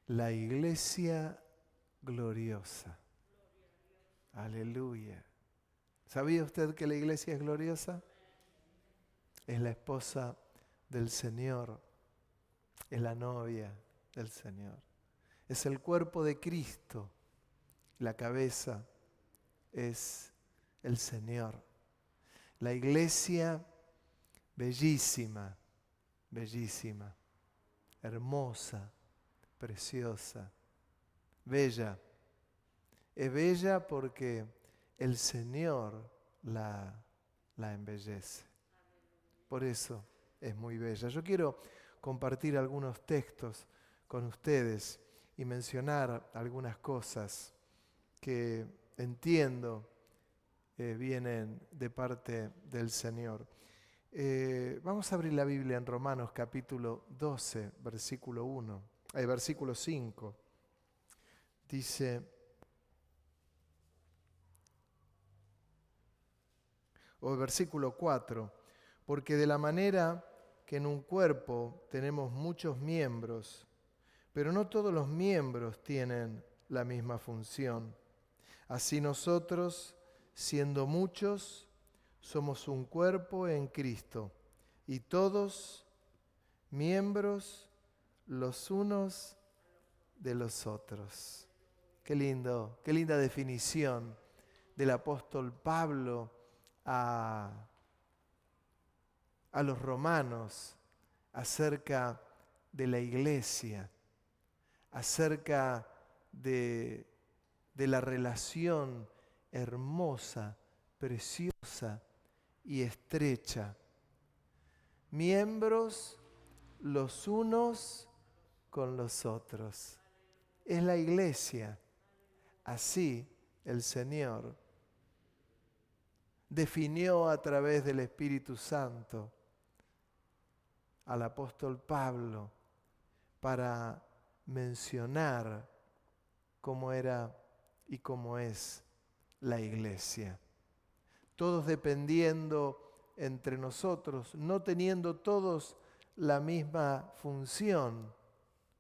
La iglesia gloriosa. Aleluya. ¿Sabía usted que la iglesia es gloriosa? Es la esposa del Señor, es la novia del Señor. Es el cuerpo de Cristo, la cabeza es el Señor. La iglesia bellísima, bellísima, hermosa, preciosa, bella. Es bella porque el Señor la embellece. Por eso es muy bella. Yo quiero compartir algunos textos con ustedes y mencionar algunas cosas que entiendo vienen de parte del Señor. Vamos a abrir la Biblia en Romanos capítulo 12, versículo 5. Dice, o versículo 4, porque de la manera que en un cuerpo tenemos muchos miembros, pero no todos los miembros tienen la misma función. Así nosotros, siendo muchos, somos un cuerpo en Cristo y todos miembros los unos de los otros. Qué lindo, qué linda definición del apóstol Pablo a los romanos acerca de la iglesia, acerca de la relación hermosa, preciosa y estrecha. Miembros los unos con los otros. Es la iglesia. Así el Señor definió a través del Espíritu Santo al apóstol Pablo para mencionar cómo era y cómo es la iglesia. Todos dependiendo entre nosotros, no teniendo todos la misma función.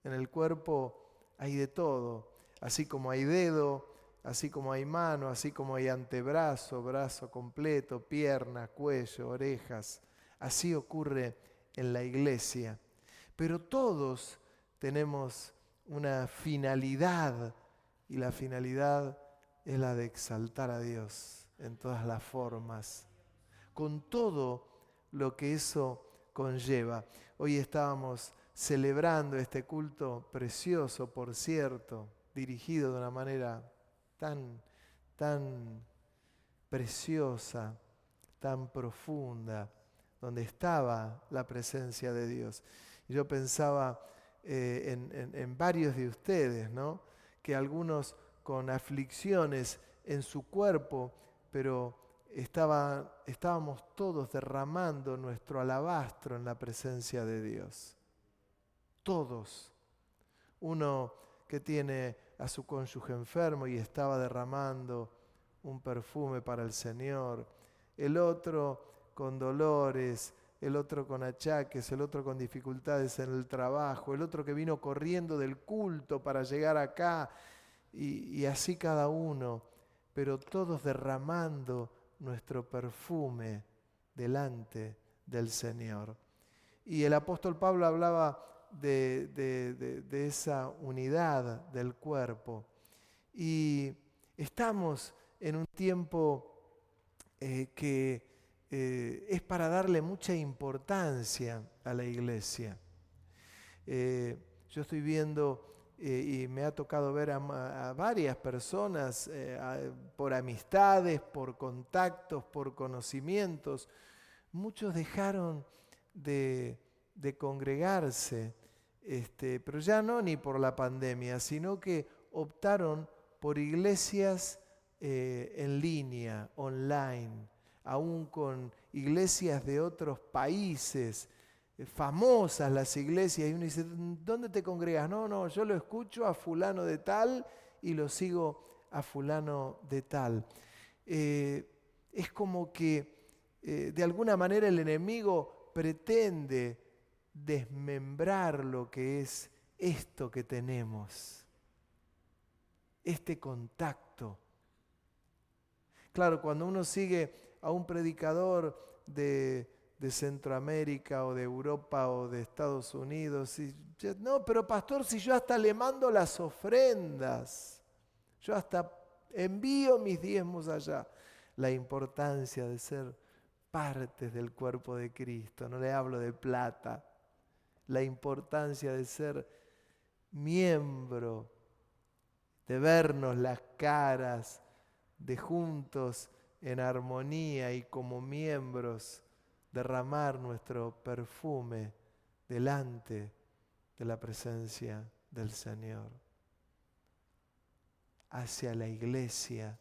En el cuerpo hay de todo, así como hay dedo, así como hay mano, así como hay antebrazo, brazo completo, pierna, cuello, orejas. Así ocurre en la iglesia. Pero todos tenemos una finalidad, y la finalidad es la de exaltar a Dios en todas las formas, con todo lo que eso conlleva. Hoy estábamos celebrando este culto precioso, por cierto, dirigido de una manera tan preciosa, tan profunda, donde estaba la presencia de Dios. Y yo pensaba en varios de ustedes, ¿no? Que algunos con aflicciones en su cuerpo, pero estábamos todos derramando nuestro alabastro en la presencia de Dios. Todos. Uno que tiene a su cónyuge enfermo y estaba derramando un perfume para el Señor. El otro con dolores, el otro con achaques, el otro con dificultades en el trabajo, el otro que vino corriendo del culto para llegar acá, y así cada uno, pero todos derramando nuestro perfume delante del Señor. Y el apóstol Pablo hablaba de esa unidad del cuerpo. Y estamos en un tiempo que es para darle mucha importancia a la iglesia. Yo estoy viendo y me ha tocado ver a varias personas por amistades, por contactos, por conocimientos. Muchos dejaron de congregarse, pero ya no ni por la pandemia, sino que optaron por iglesias en línea, online, aún con iglesias de otros países, famosas las iglesias, y uno dice, ¿dónde te congregas? No, yo lo escucho a fulano de tal y lo sigo a fulano de tal. Es como que de alguna manera el enemigo pretende desmembrar lo que es esto que tenemos, este contacto. Claro, cuando uno sigue a un predicador de Centroamérica o de Europa o de Estados Unidos, no, pero pastor, si yo hasta le mando las ofrendas, yo hasta envío mis diezmos allá. La importancia de ser partes del cuerpo de Cristo, no le hablo de plata, la importancia de ser miembro, de vernos las caras, de juntos en armonía y como miembros derramar nuestro perfume delante de la presencia del Señor. Hacia la iglesia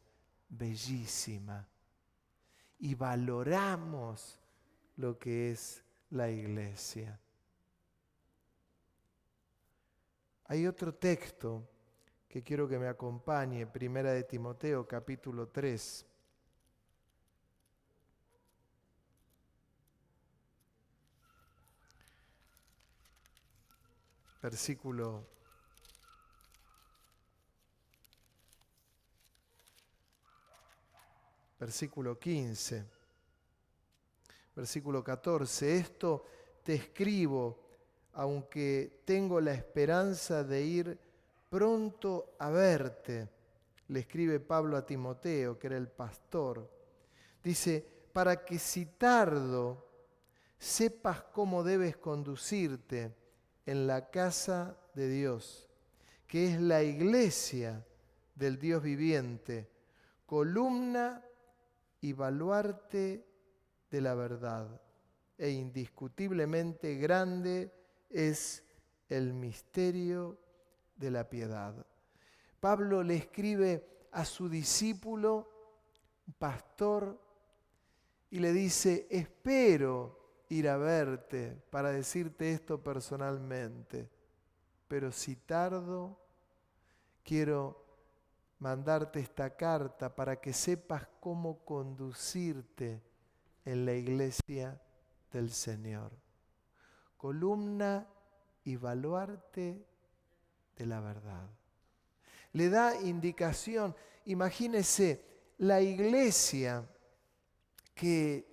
bellísima. Y valoramos lo que es la iglesia. Hay otro texto que quiero que me acompañe, Primera de Timoteo, capítulo 3. Versículo 15, versículo 14. Esto te escribo, aunque tengo la esperanza de ir pronto a verte, le escribe Pablo a Timoteo, que era el pastor. Dice, para que si tardo, sepas cómo debes conducirte en la casa de Dios, que es la iglesia del Dios viviente, columna y baluarte de la verdad. E indiscutiblemente grande es el misterio de la piedad. Pablo le escribe a su discípulo, pastor, y le dice, espero ir a verte para decirte esto personalmente, pero si tardo, quiero mandarte esta carta para que sepas cómo conducirte en la iglesia del Señor. Columna y baluarte de la verdad. Le da indicación. Imagínese, la iglesia que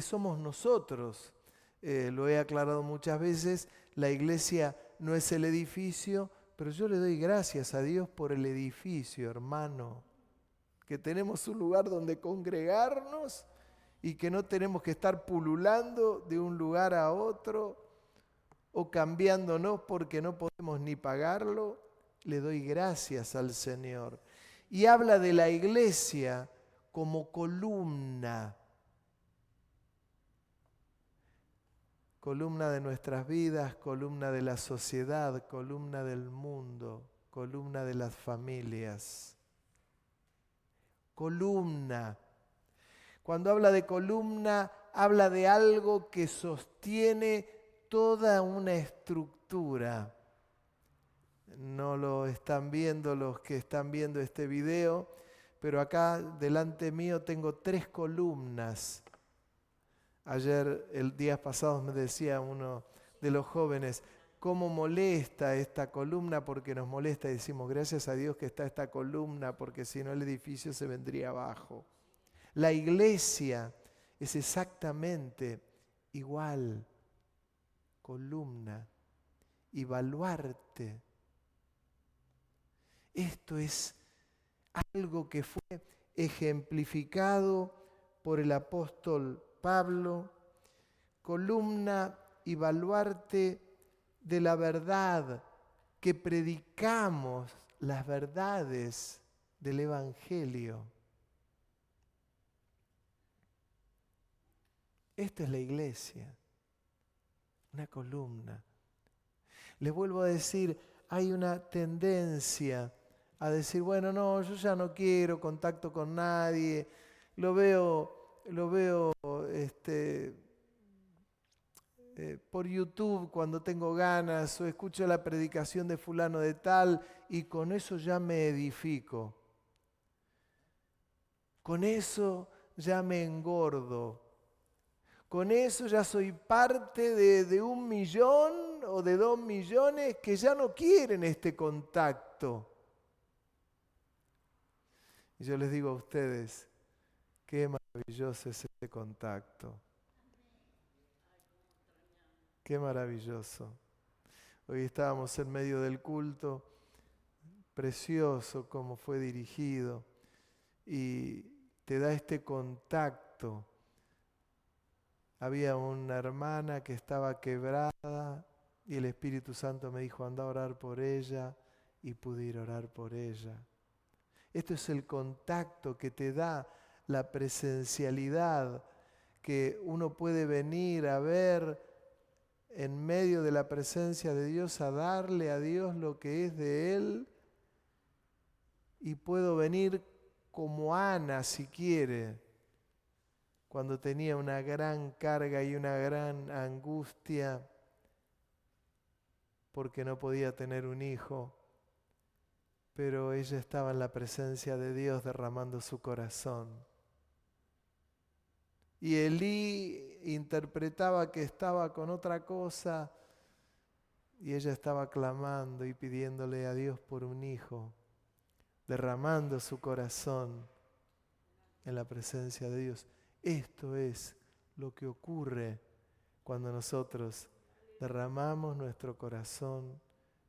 somos nosotros. Lo he aclarado muchas veces, la iglesia no es el edificio, pero yo le doy gracias a Dios por el edificio, hermano, que tenemos un lugar donde congregarnos y que no tenemos que estar pululando de un lugar a otro o cambiándonos porque no podemos ni pagarlo. Le doy gracias al Señor. Y habla de la iglesia como columna. Columna de nuestras vidas, columna de la sociedad, columna del mundo, columna de las familias. Columna. Cuando habla de columna, habla de algo que sostiene toda una estructura. No lo están viendo los que están viendo este video, pero acá delante mío tengo 3 columnas. Ayer, el día pasado, me decía uno de los jóvenes, cómo molesta esta columna, porque nos molesta y decimos, gracias a Dios que está esta columna, porque si no el edificio se vendría abajo. La iglesia es exactamente igual, columna y baluarte. Esto es algo que fue ejemplificado por el apóstol Pablo, columna y baluarte de la verdad, que predicamos las verdades del Evangelio. Esta es la iglesia, una columna. Les vuelvo a decir, hay una tendencia a decir, bueno, no, yo ya no quiero contacto con nadie, lo veo por YouTube cuando tengo ganas o escucho la predicación de fulano de tal y con eso ya me edifico. Con eso ya me engordo. Con eso ya soy parte de 1 millón o o de 2 millones que ya no quieren este contacto. Y yo les digo a ustedes, qué maravilloso es este contacto. Qué maravilloso. Hoy estábamos en medio del culto, precioso como fue dirigido, y te da este contacto. Había una hermana que estaba quebrada y el Espíritu Santo me dijo, anda a orar por ella, y pude ir a orar por ella. Esto es el contacto que te da la presencialidad, que uno puede venir a ver en medio de la presencia de Dios, a darle a Dios lo que es de Él, y puedo venir como Ana, si quiere, cuando tenía una gran carga y una gran angustia porque no podía tener un hijo, pero ella estaba en la presencia de Dios derramando su corazón. Y Elí interpretaba que estaba con otra cosa y ella estaba clamando y pidiéndole a Dios por un hijo, derramando su corazón en la presencia de Dios. Esto es lo que ocurre cuando nosotros derramamos nuestro corazón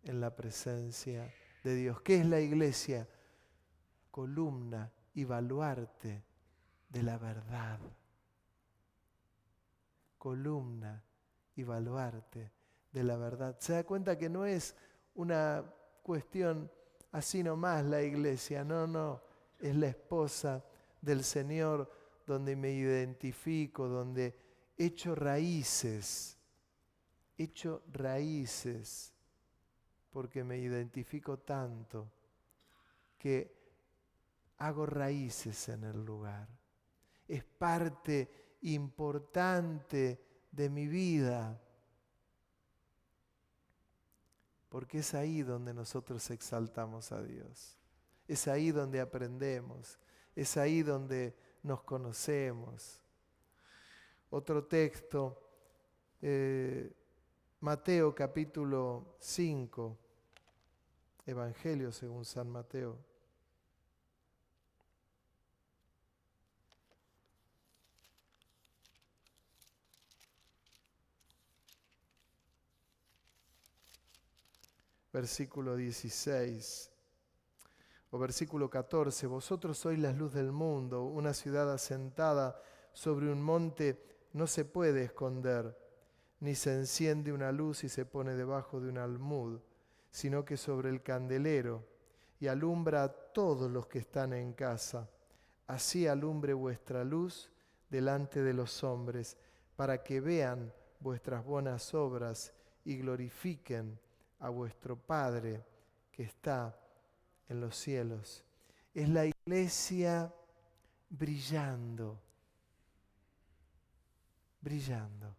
en la presencia de Dios. ¿Qué es la iglesia? Columna y baluarte de la verdad. Columna y baluarte de la verdad. Se da cuenta que no es una cuestión así nomás la iglesia, no, es la esposa del Señor donde me identifico, donde echo raíces, porque me identifico tanto que hago raíces en el lugar. Es parte importante de mi vida, porque es ahí donde nosotros exaltamos a Dios. Es ahí donde aprendemos, es ahí donde nos conocemos. Otro texto, Mateo capítulo 5, Evangelio según San Mateo. Versículo 16 o versículo 14, vosotros sois la luz del mundo, una ciudad asentada sobre un monte no se puede esconder, ni se enciende una luz y se pone debajo de un almud, sino que sobre el candelero, y alumbra a todos los que están en casa. Así alumbre vuestra luz delante de los hombres, para que vean vuestras buenas obras y glorifiquen a vuestro Padre que está en los cielos. Es la iglesia brillando, brillando.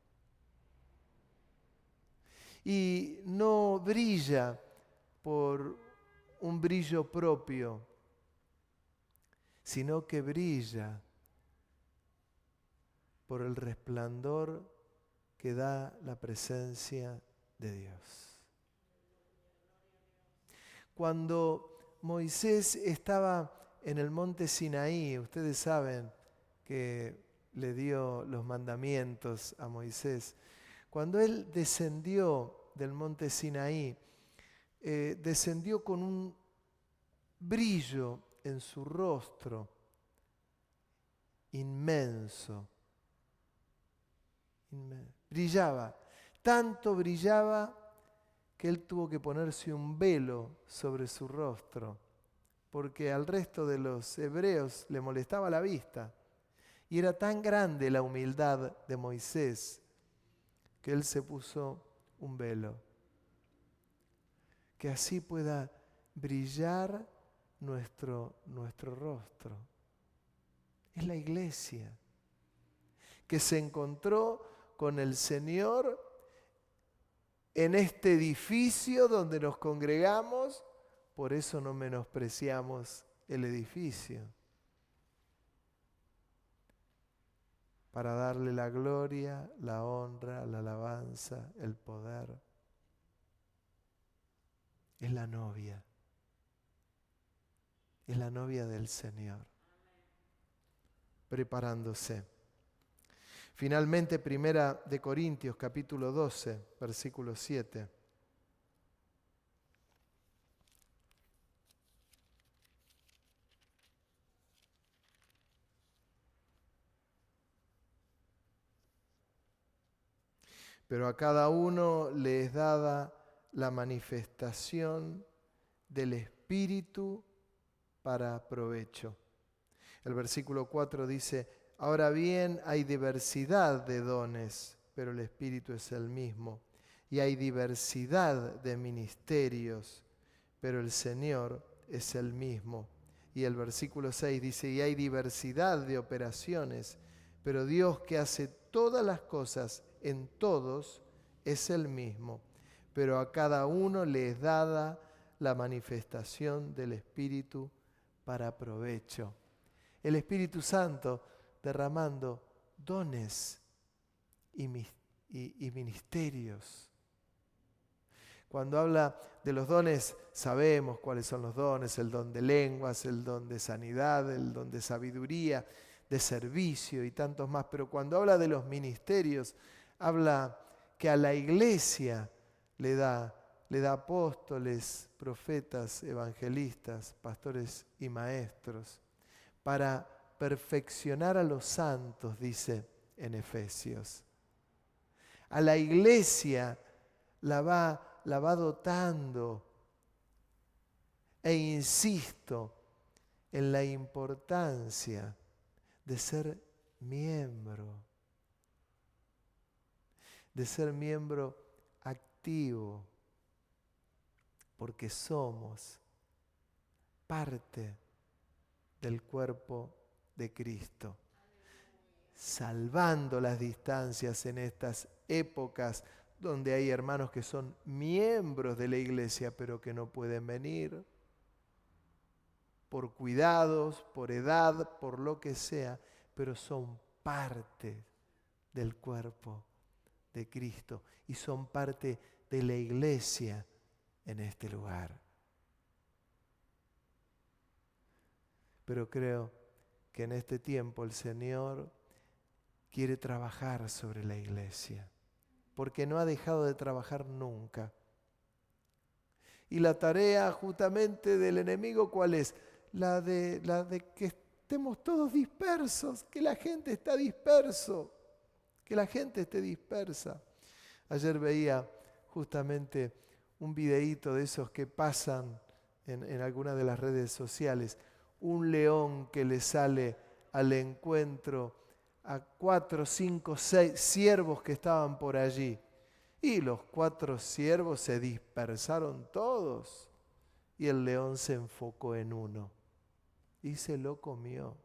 Y no brilla por un brillo propio, sino que brilla por el resplandor que da la presencia de Dios. Cuando Moisés estaba en el monte Sinaí, ustedes saben que le dio los mandamientos a Moisés. Cuando él descendió del monte Sinaí, descendió con un brillo en su rostro inmenso. Brillaba, tanto brillaba que él tuvo que ponerse un velo sobre su rostro, porque al resto de los hebreos le molestaba la vista. Y era tan grande la humildad de Moisés que él se puso un velo. Que así pueda brillar nuestro rostro. Es la iglesia que se encontró con el Señor en este edificio donde nos congregamos. Por eso no menospreciamos el edificio, para darle la gloria, la honra, la alabanza, el poder. es la novia. Es la novia del Señor, preparándose. Finalmente, 1 Corintios capítulo 12, versículo 7. Pero a cada uno le es dada la manifestación del Espíritu para provecho. El versículo 4 dice: ahora bien, hay diversidad de dones, pero el Espíritu es el mismo. Y hay diversidad de ministerios, pero el Señor es el mismo. Y el versículo 6 dice: y hay diversidad de operaciones, pero Dios que hace todas las cosas en todos es el mismo. Pero a cada uno le es dada la manifestación del Espíritu para provecho. El Espíritu Santo derramando dones y ministerios. Cuando habla de los dones, sabemos cuáles son los dones: el don de lenguas, el don de sanidad, el don de sabiduría, de servicio y tantos más. Pero cuando habla de los ministerios, habla que a la iglesia le da apóstoles, profetas, evangelistas, pastores y maestros, para perfeccionar a los santos, dice en Efesios. A la iglesia la va dotando. E insisto en la importancia de ser miembro activo, porque somos parte del cuerpo de Cristo, salvando las distancias en estas épocas donde hay hermanos que son miembros de la iglesia pero que no pueden venir por cuidados, por edad, por lo que sea, pero son parte del cuerpo de Cristo y son parte de la iglesia en este lugar. Pero creo que en este tiempo el Señor quiere trabajar sobre la iglesia, porque no ha dejado de trabajar nunca. Y la tarea justamente del enemigo, ¿cuál es? La de que estemos todos dispersos, que la gente está disperso, que la gente esté dispersa. Ayer veía justamente un videíto de esos que pasan en algunas de las redes sociales. Un león que le sale al encuentro a 4, 5, 6 ciervos que estaban por allí. Y los 4 ciervos se dispersaron todos. Y el león se enfocó en uno. Y se lo comió.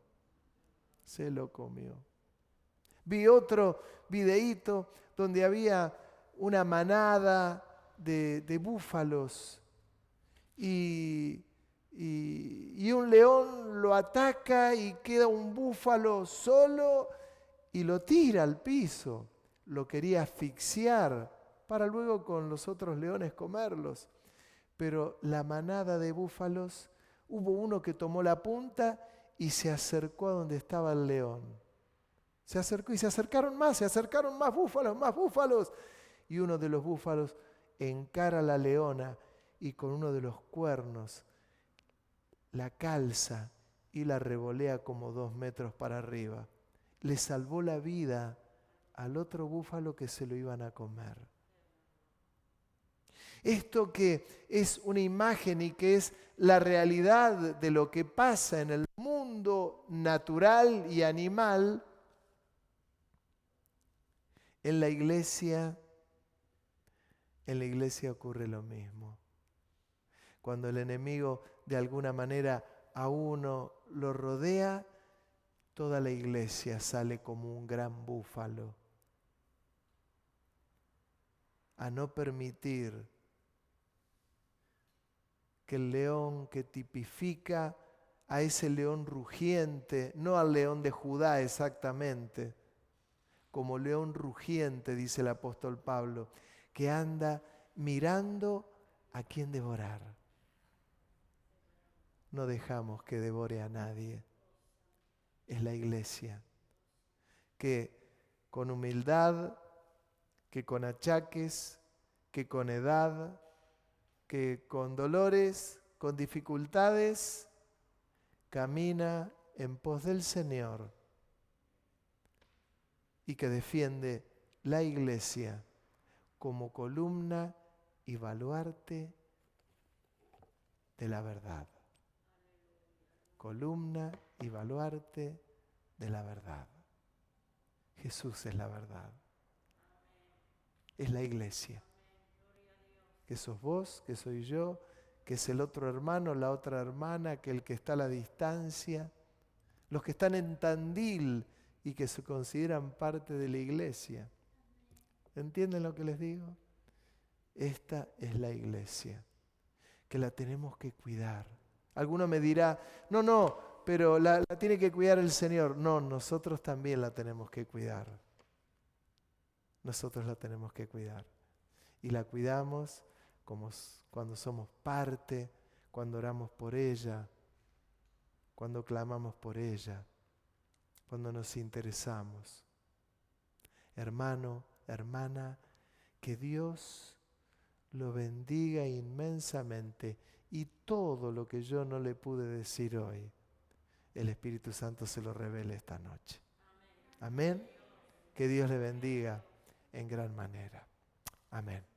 Se lo comió. Vi otro videíto donde había una manada de búfalos. Y un león lo ataca y queda un búfalo solo y lo tira al piso. Lo quería asfixiar para luego con los otros leones comerlos. Pero la manada de búfalos, hubo uno que tomó la punta y se acercó a donde estaba el león. Se acercó y se acercaron más búfalos. Y uno de los búfalos encara a la leona y con uno de los cuernos la calza y la revolea como 2 metros para arriba. Le salvó la vida al otro búfalo que se lo iban a comer. Esto que es una imagen y que es la realidad de lo que pasa en el mundo natural y animal, en la iglesia ocurre lo mismo. Cuando el enemigo de alguna manera a uno lo rodea, toda la iglesia sale como un gran búfalo a no permitir que el león que tipifica a ese león rugiente, no al león de Judá exactamente, como león rugiente, dice el apóstol Pablo, que anda mirando ¿A quién devorar? No dejamos que devore a nadie. Es la iglesia que con humildad, que con achaques, que con edad, que con dolores, con dificultades, camina en pos del Señor y que defiende la iglesia como columna y baluarte de la verdad. Columna y baluarte de la verdad. Jesús es la verdad. Es la iglesia. Que sos vos, que soy yo, que es el otro hermano, la otra hermana, que el que está a la distancia, los que están en Tandil y que se consideran parte de la iglesia. ¿Entienden lo que les digo? Esta es la iglesia, que la tenemos que cuidar. Alguno me dirá, no, pero la tiene que cuidar el Señor. No, nosotros también la tenemos que cuidar. Nosotros la tenemos que cuidar. Y la cuidamos cuando somos parte, cuando oramos por ella, cuando clamamos por ella, cuando nos interesamos. Hermano, hermana, que Dios lo bendiga inmensamente y todo lo que yo no le pude decir hoy, el Espíritu Santo se lo revele esta noche. Amén. Que Dios le bendiga en gran manera. Amén.